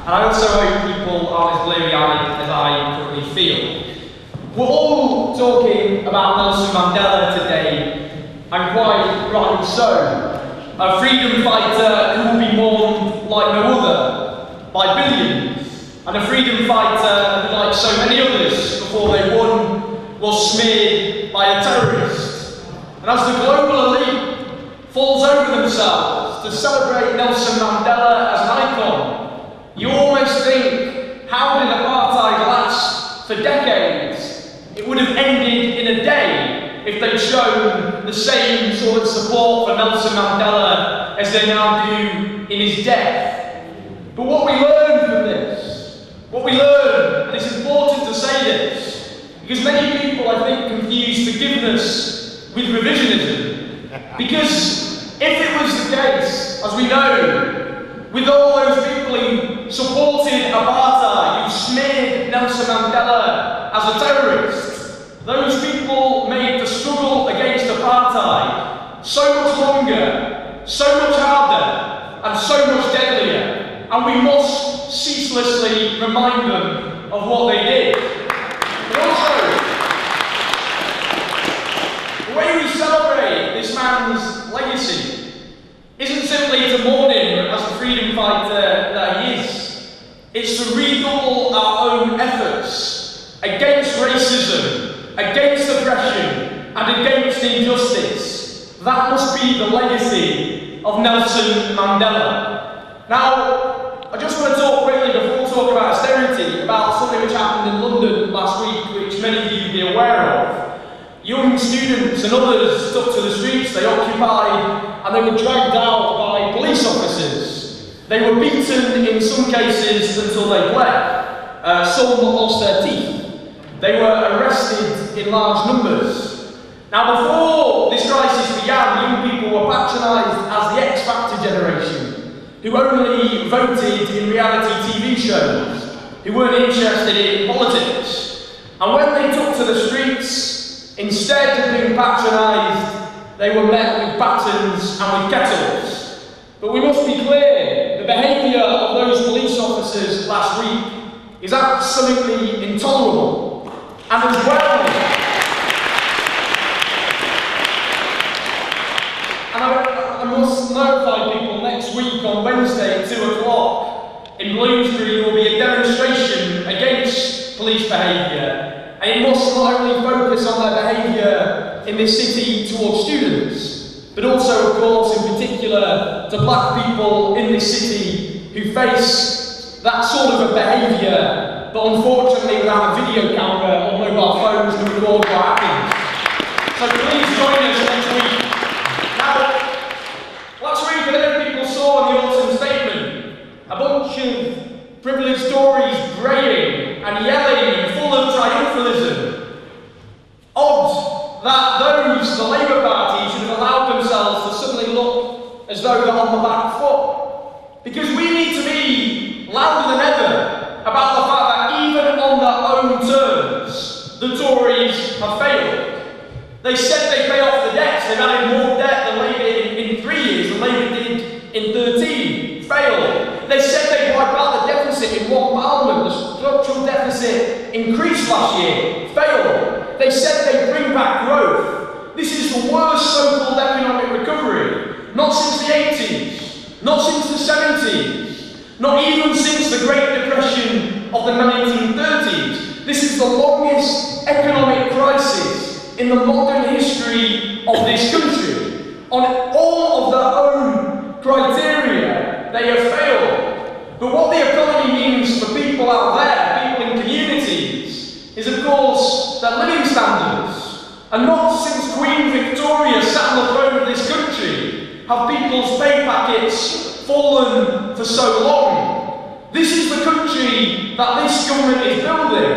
and I also hope people aren't as bleary-eyed as I currently feel. We're all talking about Nelson Mandela today, and quite rightly so. A freedom fighter who will be mourned like no other, by billions, and a freedom fighter who, like so many others before they won, was smeared by a terrorist. And as the global elite falls over themselves to celebrate Nelson Mandela as an icon, you almost think, how did apartheid last for decades? It would have ended in a day if they'd shown the same sort of support for Nelson Mandela as they now do in his death. But what we learned from this, and it's important to say this, because many people, I think, confuse forgiveness with revisionism. Because if it was the case, as we know, with all those people who supported apartheid, who smeared Nelson Mandela as a terrorist, those people made the struggle against apartheid so much longer, so much harder, and so much deadlier, and we must ceaselessly remind them of what they did. But also, the way we celebrate this man's legacy isn't simply to mourn him as the freedom fighter that he is, it's to redouble our own efforts against racism, against oppression, and against injustice. That must be the legacy of Nelson Mandela. Now, I just want to talk quickly before we talk about austerity, about something which happened in London last week, which many of you will be aware of. Young students and others took to the streets, they occupied, and they were dragged out by police officers. They were beaten in some cases until they bled. Some lost their teeth. They were arrested in large numbers. Now, before this crisis began, young people were patronised as the X Factor generation, who only voted in reality TV shows, who weren't interested in politics. And when they took to the streets, instead of being patronised, they were met with batons and with kettles. But we must be clear, the behaviour of those police officers last week is absolutely intolerable. And as well, and I must notify people next week on Wednesday at 2 o'clock in Bloomsbury there will be a demonstration against police behaviour, and it must not only focus on their behaviour in this city towards students, but also, of course, in particular to black people in this city who face that sort of a behaviour, but unfortunately without a video camera or mobile phones to record what happens. So please join us next week. Now, last week I don't know if people saw in the autumn statement a bunch of privileged Tories braying and yelling and full of triumphalism. Odd that those, the Labour Party, should have allowed themselves to suddenly look as though they're on the back foot. Because we need to be louder than ever about the fact that even on their own terms, the Tories have failed. They said they'd pay off the debts, they've added more debt than Labour in 3 years than Labour did in 13. Failed. They said they'd wipe out the deficit in one parliament, the structural deficit increased last year. Failed. They said they'd bring back growth. This is the worst so-called economic recovery, not since the 80s, not since the 70s. Not even since the Great Depression of the 1930s. This is the longest economic crisis in the modern history of this country. On all of their own criteria, they have failed. But what the economy means for people out there, people in communities, is of course their living standards. And not since Queen Victoria sat on the throne of this country have people's pay packets fallen for so long. This is the country that this government is building.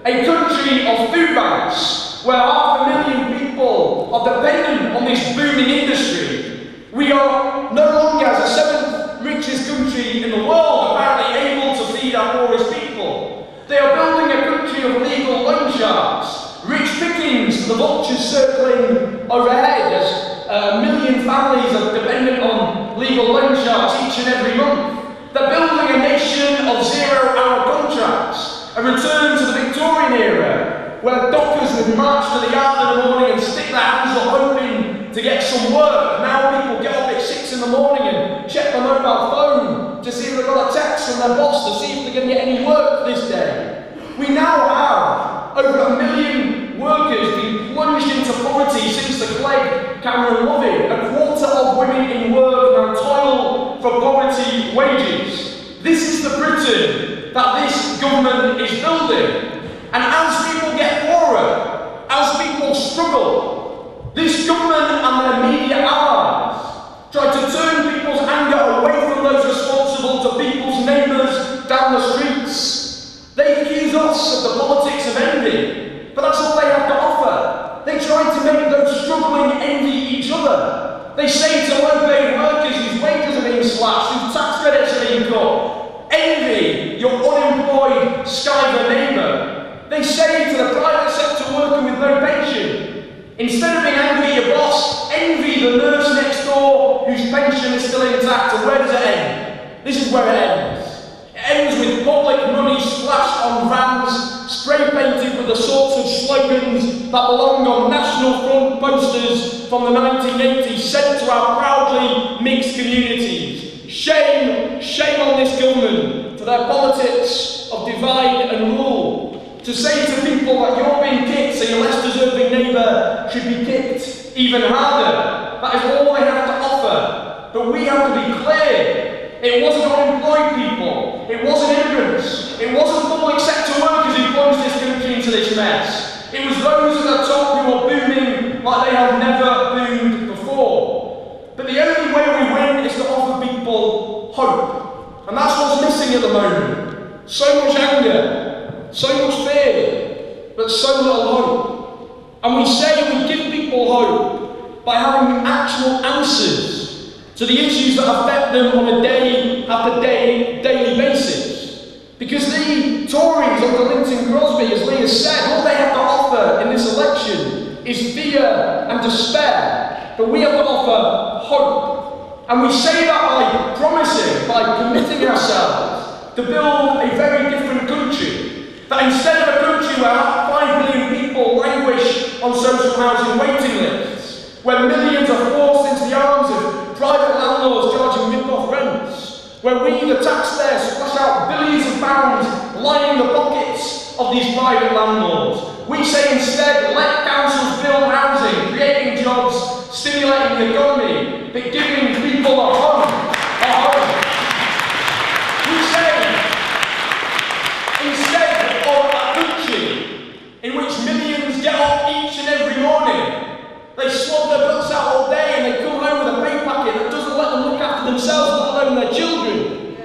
A country of food banks, where 500,000 people are dependent on this booming industry. We are no longer, as the 7th richest country in the world, apparently able to feed our poorest people. They are building a country of legal loan sharks, rich pickings, the vultures circling overhead as a million families are dependent on legal loan sharks each and every month. They're They're building a nation of zero-hour contracts, a return to the Victorian era, where dockers would march to the yard in the morning and stick their hands up hoping to get some work. Now people get up at 6 in the morning and check their mobile phone to see if they've got a text from their boss to see if they're going to get any work this day. We now have over 1 million workers being plunged into poverty since the Clegg Cameron Loving. A quarter of women in work now toil for poverty wages. This is the Britain that this government is building. And as people get poorer, as people struggle, this government and their media allies try to turn people's anger away from those responsible to people's neighbours down the streets. They accuse us of the politics of envy, but that's all they have to offer. They try to make those struggling envy each other. They say to low-paid workers whose wages are being slashed, whose tax credits are being cut, envy your unemployed Skyver neighbour. They say to the private sector worker with no pension, instead of being angry at your boss, envy the nurse next door whose pension is still intact. And where does it end? This is where it ends. It ends with public money splashed on vans, spray painted with the sorts of slogans that belonged on national front posters from the 1980s, sent to our proudly mixed communities. Shame, shame on this government for their politics of divide and rule. To say to people that you're being kicked so your less deserving neighbour should be kicked even harder. That is all they have to offer. But we have to be clear. It wasn't unemployed people. It wasn't immigrants. It wasn't public sector workers who plunged this country into this mess. It was those at the top who were booming like they have never boomed before. But the only way we win is to offer people hope. And that's what's missing at the moment. So much anger. So much fear, but so little hope. And we say we give people hope by having actual answers to the issues that affect them on a daily basis. Because the Tories under Linton Crosby, as Lee has said, all they have to offer in this election is fear and despair. But we have to offer hope. And we say that by promising, by committing ourselves to build a very different country. That instead of a country where 5 million people languish on social housing waiting lists, where millions are forced into the arms of private landlords charging rip-off rents, where we, the taxpayers, splash out billions of pounds lining the pockets of these private landlords, we say instead, let councils build housing, creating jobs, stimulating the economy, but giving people a home. We say, instead of a country in which millions get up each and every morning, they swab their butts out all day and they come home with a pay packet that doesn't let them look after themselves, let alone their children.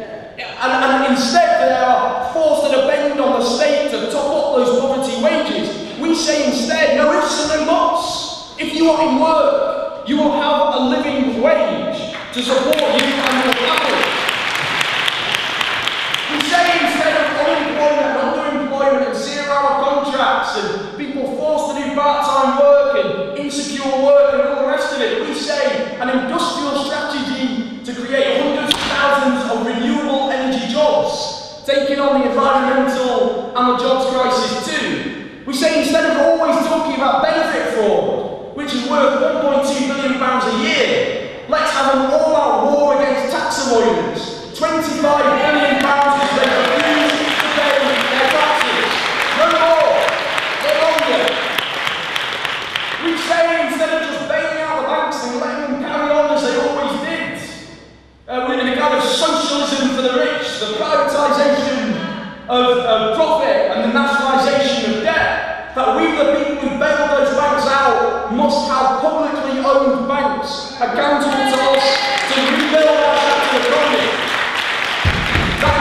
And instead they are forced to depend on the state to top up those poverty wages. We say instead, no ifs and no buts. If you are in work, you will have a living wage to support you and your family. We say instead of unemployment and underemployment and zero-hour contracts and people forced to do part-time work and insecure work and all the rest of it, we say an industrial strategy to create hundreds of thousands of renewable energy jobs, taking on the environmental and the jobs crisis too. We say instead of always talking about benefit fraud, which is worth £1.2 billion a year, let's have an all-out war against tax avoidance. £25 billion is they refuse to pay their taxes. No more, no longer. We say instead of just bailing out the banks and letting them carry on as they always did, in a kind of socialism for the rich, the privatisation of profit and the nationalisation of debt, that we, the people who bailed those banks out, must have publicly owned banks accountable to us to rebuild our sector economy. That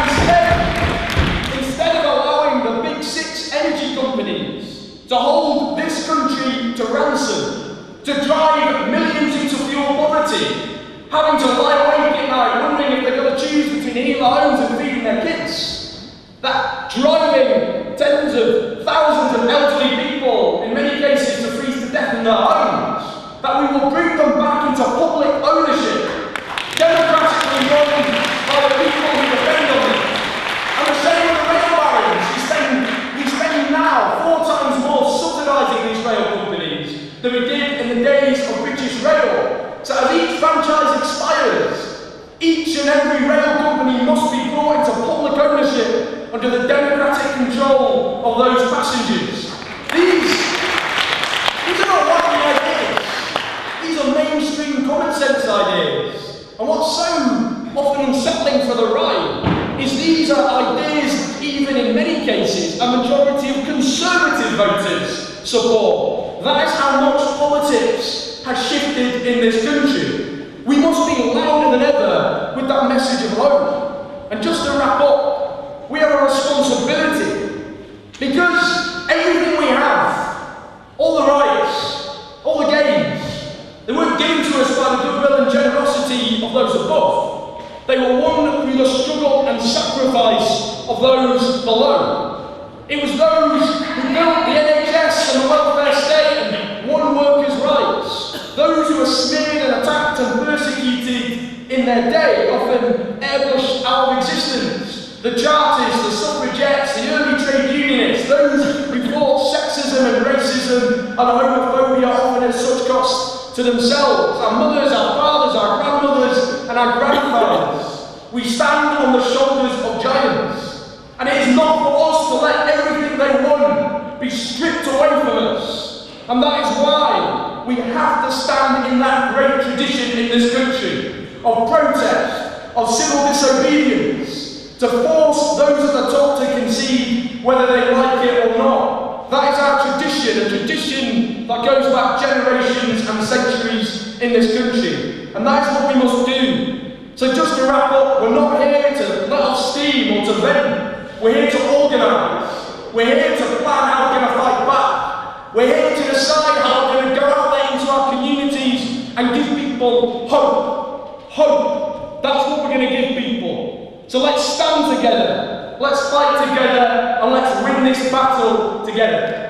instead of allowing the big 6 energy companies to hold this country to ransom, to drive millions into fuel poverty, having to lie awake at night wondering if they're going to choose between heating their homes and feeding their kids, that driving tens of thousands of elderly people, in many cases to freeze to death in their homes, that we will bring them back into public ownership, democratically run by the people who defend than we did in the days of British Rail. So as each franchise expires, each and every rail company must be brought into public ownership under the democratic control of those passengers. These are not wacky ideas. These are mainstream common sense ideas. And what's so often unsettling for the right is these are ideas, even in many cases, a majority of Conservative voters support. That is how much politics has shifted in this country. We must be louder than ever with that message of hope. And just to wrap up, we have a responsibility, because everything we have, all the rights, all the gains, they weren't given to us by the goodwill and generosity of those above. They were won through the struggle and sacrifice of those below. It was those who built the NHS and the welfare state and won workers' rights. Those who were smeared and attacked and persecuted in their day, often airbrushed out of existence. The Chartists, the suffragettes, the early trade unionists, those who fought sexism and racism and homophobia, often at such cost to themselves, our mothers, our fathers, our grandmothers and our grandfathers. We stand on the shoulders of giants, and it is not for us to let everything they won be stripped away from us. And that is why we have to stand in that great tradition in this country of protest, of civil disobedience, to force those at the top to concede whether they like it or not. That is our tradition, a tradition that goes back generations and centuries in this country. And that is what we must do. So just to wrap up, we're not here to let off steam or to vent. We're here to organise. We're here to plan how we're going to fight back. We're here to decide how we're going to go out there into our communities and give people hope. Hope. That's what we're going to give people. So let's stand together. Let's fight together, and let's win this battle together.